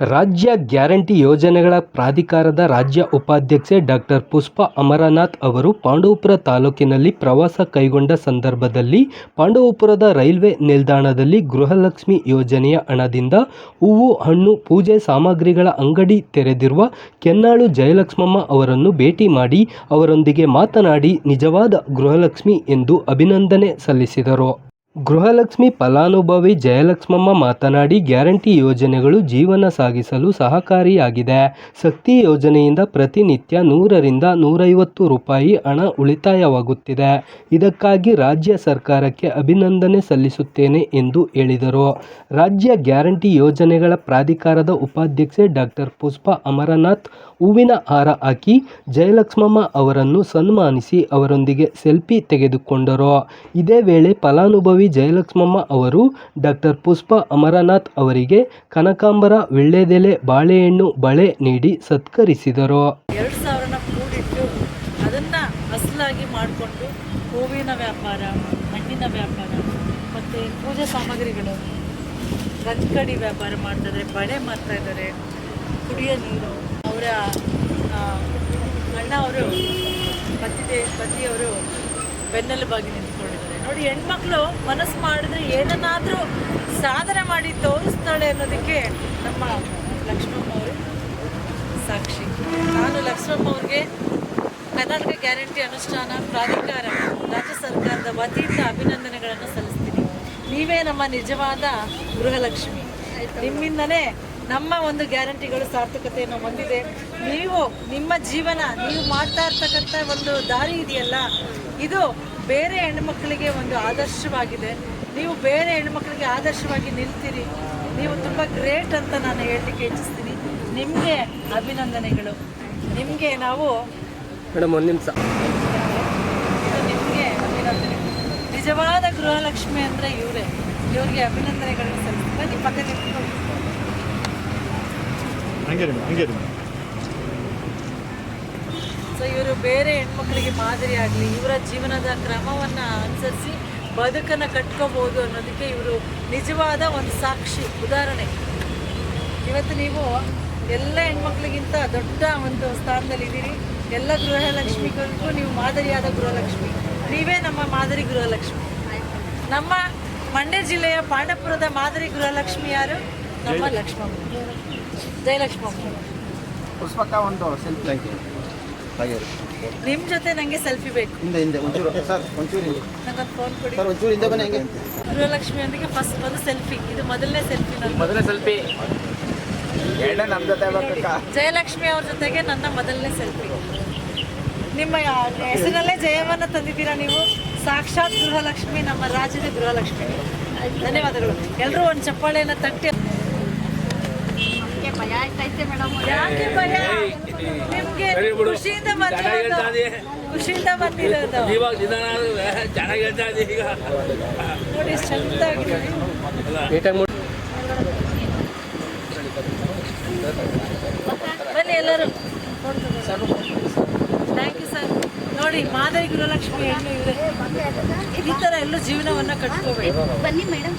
ರಾಜ್ಯ ಗ್ಯಾರಂಟಿ ಯೋಜನೆಗಳ ಪ್ರಾಧಿಕಾರದ ರಾಜ್ಯ ಉಪಾಧ್ಯಕ್ಷೆ ಡಾಕ್ಟರ್ ಪುಷ್ಪಾ ಅಮರನಾಥ್ ಅವರು ಪಾಂಡವಪುರ ತಾಲೂಕಿನಲ್ಲಿ ಪ್ರವಾಸ ಕೈಗೊಂಡ ಸಂದರ್ಭದಲ್ಲಿ ಪಾಂಡವಪುರದ ರೈಲ್ವೆ ನಿಲ್ದಾಣದಲ್ಲಿ ಗೃಹಲಕ್ಷ್ಮಿ ಯೋಜನೆಯ ಹಣದಿಂದ ಹೂವು, ಹಣ್ಣು, ಪೂಜೆ ಸಾಮಗ್ರಿಗಳ ಅಂಗಡಿ ತೆರೆದಿರುವ ಕೆನ್ನಾಳು ಜಯಲಕ್ಷ್ಮಮ್ಮ ಅವರನ್ನು ಭೇಟಿ ಮಾಡಿ ಅವರೊಂದಿಗೆ ಮಾತನಾಡಿ ನಿಜವಾದ ಗೃಹಲಕ್ಷ್ಮಿ ಎಂದು ಅಭಿನಂದನೆ ಸಲ್ಲಿಸಿದರು. ಗೃಹಲಕ್ಷ್ಮಿ ಫಲಾನುಭವಿ ಜಯಲಕ್ಷ್ಮಮ್ಮ ಮಾತನಾಡಿ, ಗ್ಯಾರಂಟಿ ಯೋಜನೆಗಳು ಜೀವನ ಸಾಗಿಸಲು ಸಹಕಾರಿಯಾಗಿದೆ. ಶಕ್ತಿ ಯೋಜನೆಯಿಂದ ಪ್ರತಿನಿತ್ಯ 100 ರಿಂದ 150 ರೂಪಾಯಿ ಹಣ ಉಳಿತಾಯವಾಗುತ್ತಿದೆ. ಇದಕ್ಕಾಗಿ ರಾಜ್ಯ ಸರ್ಕಾರಕ್ಕೆ ಅಭಿನಂದನೆ ಸಲ್ಲಿಸುತ್ತೇನೆ ಎಂದು ಹೇಳಿದರು. ರಾಜ್ಯ ಗ್ಯಾರಂಟಿ ಯೋಜನೆಗಳ ಪ್ರಾಧಿಕಾರದ ಉಪಾಧ್ಯಕ್ಷೆ ಡಾಕ್ಟರ್ ಪುಷ್ಪಾ ಅಮರನಾಥ್ ಹೂವಿನ ಹಾರ ಹಾಕಿ ಜಯಲಕ್ಷ್ಮಮ್ಮ ಅವರನ್ನು ಸನ್ಮಾನಿಸಿ ಅವರೊಂದಿಗೆ ಸೆಲ್ಫಿ ತೆಗೆದುಕೊಂಡರು. ಇದೇ ವೇಳೆ ಫಲಾನುಭವಿ ಜಯಲಕ್ಷ್ಮಮ್ಮ ಅವರು ಡಾಕ್ಟರ್ ಪುಷ್ಪಾ ಅಮರನಾಥ್ ಅವರಿಗೆ ಕನಕಾಂಬರ, ವೀಳ್ಯದೆಲೆ, ಬಾಳೆಹಣ್ಣು, ಬಳೆ ನೀಡಿ ಸತ್ಕರಿಸಿದರು. 2000 ಕೂಡಿಟ್ಟು ಅದನ್ನು ಅಸಲಾಗಿ ಮಾಡಿಕೊಂಡು ಹೂವಿನ ವ್ಯಾಪಾರ, ಹಣ್ಣಿನ ವ್ಯಾಪಾರ ಮತ್ತು ಪೂಜೆ ಸಾಮಗ್ರಿಗಳು, ರಂಗಡಿ ವ್ಯಾಪಾರ ಮಾಡ್ತಾಯಿದ್ದಾರೆ, ಬಳೆ ಮಾಡ್ತಾಯಿದ್ದಾರೆ, ಕುಡಿಯೋ ನೀರು. ಅವರ ಅಣ್ಣ ಅವರು ಪತಿಯವರು ಬೆನ್ನೆಲುಬಾಗಿ ನಿಂತ್ಕೊಂಡಿದ್ದಾರೆ. ನೋಡಿ, ಹೆಣ್ಮಕ್ಳು ಮನಸ್ಸು ಮಾಡಿದ್ರೆ ಏನನ್ನಾದರೂ ಸಾಧನೆ ಮಾಡಿ ತೋರಿಸ್ತಾಳೆ ಅನ್ನೋದಕ್ಕೆ ನಮ್ಮ ಲಕ್ಷ್ಮಮ್ಮ ಅವರು ಸಾಕ್ಷಿ. ನಾನು ಲಕ್ಷ್ಮಮ್ಮ ಅವ್ರಿಗೆ ಕರ್ನಾಟಕ ಗ್ಯಾರಂಟಿ ಅನುಷ್ಠಾನ ಪ್ರಾಧಿಕಾರ ರಾಜ್ಯ ಸರ್ಕಾರದ ವತಿಯಿಂದ ಅಭಿನಂದನೆಗಳನ್ನು ಸಲ್ಲಿಸ್ತೀನಿ. ನೀವೇ ನಮ್ಮ ನಿಜವಾದ ಗೃಹಲಕ್ಷ್ಮಿ. ನಿಮ್ಮಿಂದನೇ ನಮ್ಮ ಒಂದು ಗ್ಯಾರಂಟಿಗಳು ಸಾರ್ಥಕತೆಯನ್ನು ಹೊಂದಿದೆ. ನೀವು ನಿಮ್ಮ ಜೀವನ, ನೀವು ಮಾಡ್ತಾ ಇರ್ತಕ್ಕಂಥ ಒಂದು ದಾರಿ ಇದೆಯಲ್ಲ, ಇದು ಬೇರೆ ಹೆಣ್ಮಕ್ಳಿಗೆ ಒಂದು ಆದರ್ಶವಾಗಿದೆ. ನೀವು ಬೇರೆ ಹೆಣ್ಮಕ್ಳಿಗೆ ಆದರ್ಶವಾಗಿ ನಿಲ್ತೀರಿ. ನೀವು ತುಂಬ ಗ್ರೇಟ್ ಅಂತ ನಾನು ಹೇಳಲಿಕ್ಕೆ ಇಚ್ಛಿಸ್ತೀನಿ. ನಿಮಗೆ ಅಭಿನಂದನೆಗಳು. ನಿಮಗೆ ನಾವು ಮೇಡಮ್ ಒಂದು ನಿಮಿಷ, ನಿಮಗೆ ಅಭಿನಂದನೆ. ನಿಜವಾದ ಗೃಹಲಕ್ಷ್ಮಿ ಅಂದರೆ ಇವರೇ. ಇವ್ರಿಗೆ ಅಭಿನಂದನೆಗಳನ್ನು ಸಲ್ಲಿಸ್ತೀನಿ. ಬನ್ನಿ ಪಕ್ಕದಲ್ಲಿ. ಸೊ ಇವರು ಬೇರೆ ಹೆಣ್ಮಕ್ಳಿಗೆ ಮಾದರಿ ಆಗಲಿ, ಇವರ ಜೀವನದ ಕ್ರಮವನ್ನು ಅನುಸರಿಸಿ ಬದುಕನ್ನು ಕಟ್ಕೋಬೋದು ಅನ್ನೋದಕ್ಕೆ ಇವರು ನಿಜವಾದ ಒಂದು ಸಾಕ್ಷಿ, ಉದಾಹರಣೆ. ಇವತ್ತು ನೀವು ಎಲ್ಲ ಹೆಣ್ಮಕ್ಳಿಗಿಂತ ದೊಡ್ಡ ಒಂದು ಸ್ಥಾನದಲ್ಲಿದ್ದೀರಿ. ಎಲ್ಲ ಗೃಹಲಕ್ಷ್ಮಿಗಳಿಗೂ ನೀವು ಮಾದರಿಯಾದ ಗೃಹಲಕ್ಷ್ಮಿ. ನೀವೇ ನಮ್ಮ ಮಾದರಿ ಗೃಹಲಕ್ಷ್ಮಿ. ನಮ್ಮ ಮಂಡ್ಯ ಜಿಲ್ಲೆಯ ಪಾಂಡವಪುರದ ಮಾದರಿ ಗೃಹಲಕ್ಷ್ಮಿ ಯಾರು? ನಮ್ಮ ಲಕ್ಷ್ಮಮ್ಮ, ಜಯಲಕ್ಷ್ಮಮ್ಮ. ಪುಷ್ಪಕ್ಕ ಒಂದು ಸೆಲ್ಫಿ ನಿಮ್ಮ ಜೊತೆ ನನಗೆ ಸೆಲ್ಫಿ ಬೇಕು. ಹಿಂದೆ ಒಂಚೂರು ಸರ್, ಒಂಚೂರು ನನಗೊಂದು ಫೋನ್ ಕೊಡಿ ಸರ್, ಒಂಚೂರು ಹಿಂದೆ ಬನ್ನಿ. ಗೃಹಲಕ್ಷ್ಮಿಯೊಂದಿಗೆ ಫಸ್ಟ್ ಒಂದು ಸೆಲ್ಫಿ. ಇದು ಮೊದಲನೇ ಸೆಲ್ಫಿ. ಮೊದಲನೇ ಸೆಲ್ಫಿ ಎರಡನೇ ನಮ್ಮ ಜೊತೆ ಬರ್ಬೇಕಾ? ಜಯಲಕ್ಷ್ಮಿ ಅವ್ರ ಜೊತೆಗೆ ನನ್ನ ಮೊದಲನೇ ಸೆಲ್ಫಿ. ನಿಮ್ಮ ಹೆಸರಲ್ಲೇ ಜಯವನ್ನು ತಂದಿದ್ದೀರಾ ನೀವು. ಸಾಕ್ಷಾತ್ ಗೃಹಲಕ್ಷ್ಮಿ, ನಮ್ಮ ರಾಜ್ಯದ ಗೃಹಲಕ್ಷ್ಮಿ. ಧನ್ಯವಾದಗಳು. ಎಲ್ಲರೂ ಒಂದು ಚಪ್ಪಾಳೆಯನ್ನು ತಟ್ಟಿ. ಭಯ ಆಯ್ತೈತೆ ಮೇಡಮ್. ಯಾಕೆ ಭಯ? ನಿಮ್ಗೆ ಖುಷಿಯಿಂದ ಖುಷಿಯಿಂದ ಬಂದಿರೋದು ನೋಡಿ. ಚಂದಾಗಿ ಬನ್ನಿ ಎಲ್ಲರೂ. Thank you sir. ನೋಡಿ, ಮಾದರಿ ಗೃಹಲಕ್ಷ್ಮಿ ಹೆಣ್ಣು ಇದೆ. ಈ ಥರ ಎಲ್ಲೂ ಜೀವನವನ್ನು ಕಟ್ಕೋಬೇಕು. ಬನ್ನಿ ಮೇಡಮ್.